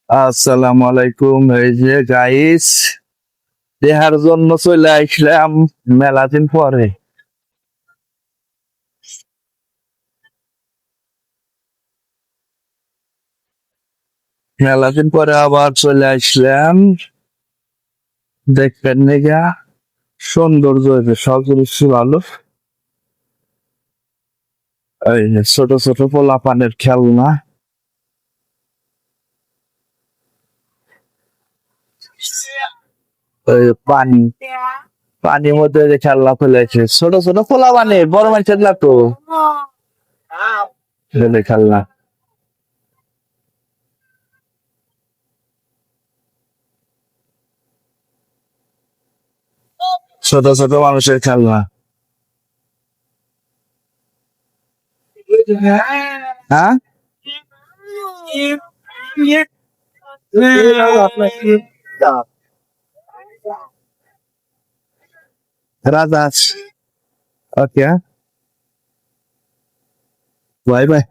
আসসালামু আলাইকুম। এই যে গাইস, দেহার জন্য চলে আসলাম মেলা দিন পরে। মেলা দিন পরে আবার চলে আসলাম দেখবেন নিগা সৌন্দর্য হয়েছে, সব জিনিস ভালো। এই যে ছোট ছোট পোলাপানের খেলনা, এই যে পানির মধ্যে যে খেলনা ফেলেছে, ছোট ছোট পোলাপানের, বড় মানুষের না তো খেলনা। ছোট ছোট মানুষের খেলনা। হ্যাঁ, রাজা। ওকে, বাই বাই।